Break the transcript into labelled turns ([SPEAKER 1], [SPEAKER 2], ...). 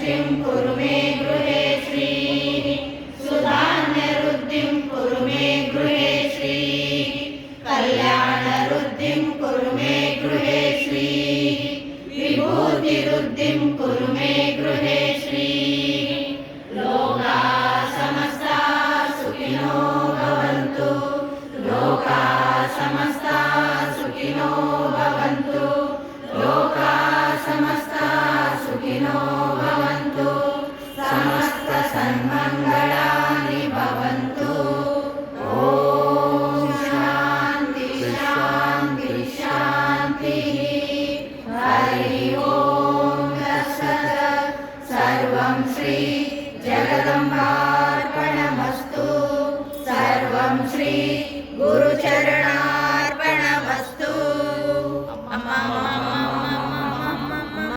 [SPEAKER 1] पुष्टिं कुरु मे गृहे श्रीः सुधान्यवृद्धिं कुरु मे गृहे श्रीः कल्याणवृद्धिं कुरु मे गृहे श्रीः विभूतिवृद्धिं कुरु मे गृहे श्रीः लोकाः समस्ताः सुखिनो भवन्तु लोकाः समस्ताः सुखिनो भवन्तु लोकाः समस्ताः सुखिनो भवन्तु समस्त सन्मङ्गलानि भवन्तु ॐ शान्ति शान्ति शान्तिः हरि ओम तत्सत् सर्वं श्री